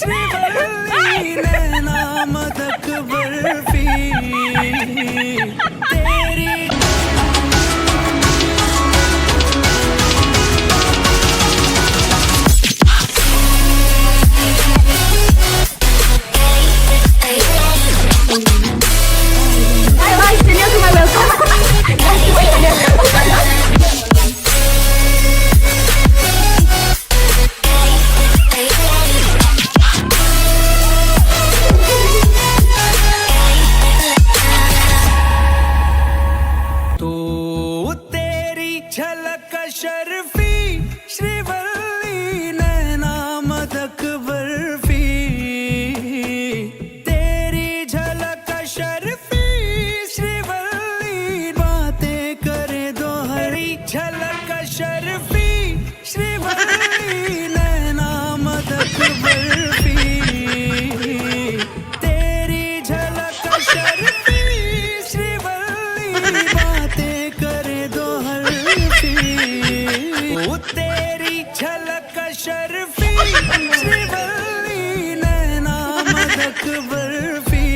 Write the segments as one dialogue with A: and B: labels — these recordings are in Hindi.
A: श्रीवल्ली नैना मदक बर्फी तेरी झलक शर्फी श्रीवल्ली नैना मदक बर्फी तेरी झलक शर्फी श्रीवल्ली बातें करे दो हरी झलक शर्फी श्रीवल्ली नैना मदक बर्फी तेरी झलक शर्फी श्रीवल्ली बातें करे दो तेरी झलक शर्फी श्रीवल्ली नैना मदक बर्फी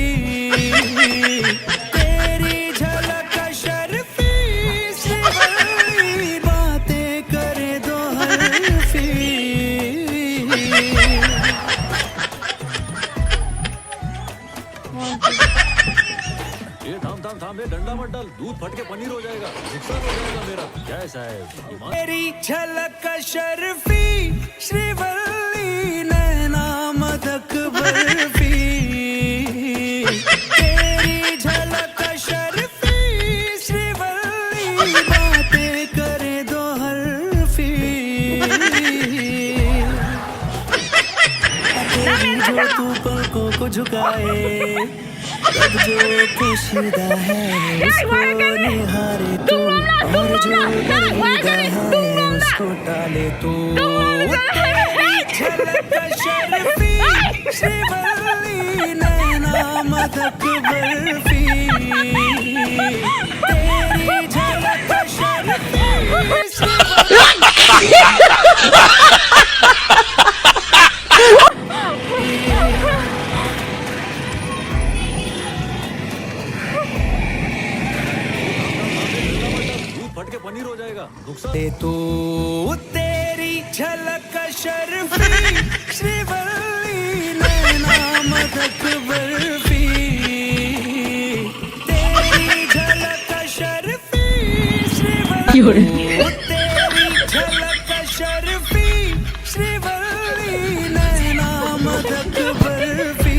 A: तेरी झलक शर्फी श्रीवल्ली बातें करे दो हल्फी
B: ये थाम डंडा मत डाल, दूध फट के पनीर हो जाएगा, नुकसान हो जाएगा मेरा। जय साहब।
A: तेरी झलक शर्फी श्रीवल्ली नैना मदक बर्फी तेरी झलक शर्फी श्रीवल्ली बातें करे दो हल्फी जो तू पलकों को झुकाए अब जो पोशीदा है उसको निहारे तू और जो दरीदा है उसको टाले तू तेरी झलक शर्फी श्रीवल्ली नैना मदक बर्फी तेरी झलक शर्फी
B: फट के पनीर हो जाएगा, नुकसान।
A: तू तेरी झलक शर्फी श्रीवल्ली नैना मदक बर्फी तेरी झलक शर्फी श्रीवल्ली तेरी झलक शर्फी श्रीवल्ली नैना मदक बर्फी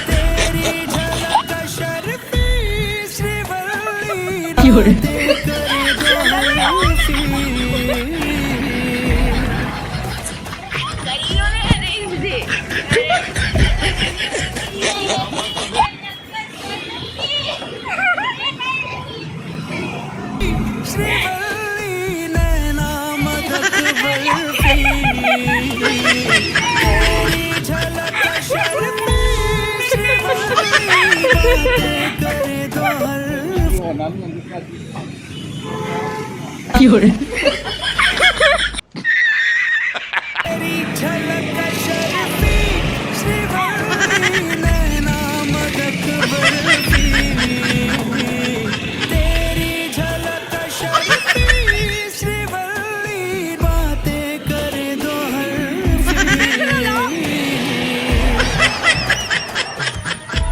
A: तेरी झलक शर्फी श्रीवल्ली श्रीवल्ली नैना मदक बर्फी तेरी झलक शर्फी श्रीवल्ली बातें करे दो तेरी झलक शर्फी श्रीवल्ली नैना मदक बर्फी तेरी झलक शर्फी श्रीवल्ली बातें करे दो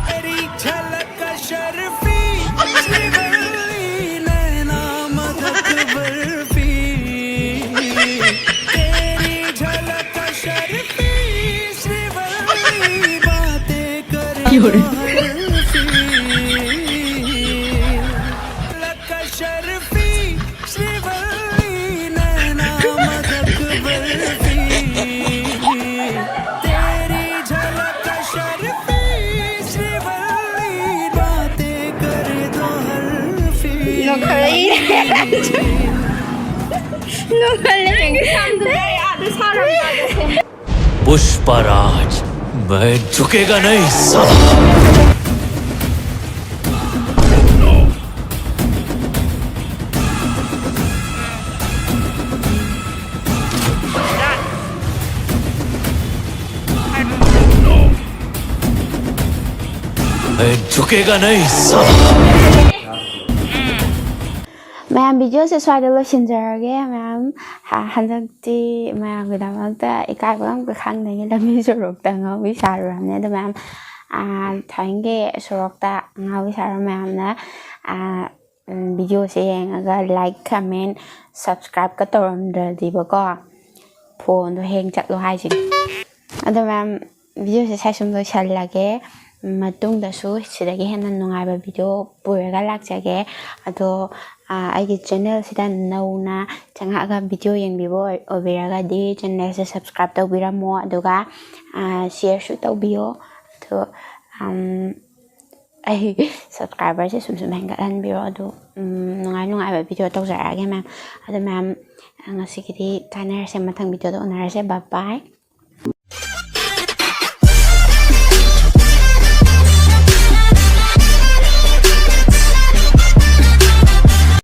A: तेरी झलक शर्फी श्रीवल्ली नैना मदक बर्फी तेरी झलक शर्फी श्रीवल्ली बातें करे दो झलक शर्फी श्रीवल्ली नैना मदक बर्फी तेरी झलक शर्फी श्रीवल्ली बातें करे दो हल्फी
C: No
B: पुष्पराज, मैं झुकेगा नहीं साला। मैं झुकेगा नहीं साला।
C: मैम वीडियो से स्वाद लोइसिनजरगे मैम हंदक्ति मैम गिदमक्ता इकायबा अमका खांगदे लमी सोरokta ngawi saramne ado मैम थांगे सोरokta ngawi saram मैम ना वीडियो से yengaga like comment subscribe ka tawramdradi bako phone do hang chatlo haisin ado ma'am video से साइसुम लोइसल्लगे matungdasu sidagi henna nungaiba video puraga lakjage ado aigi channel sida nauna changaga video yengbibo obiraga di channel se subscribe tawbiramo aduga share shu tawbiyo to ai subscriber se sum sum hengalan biro adu nungaiba video tawjarage ma'am adu ma'am ngasigidi kanar se mathang video do onarase bye bye.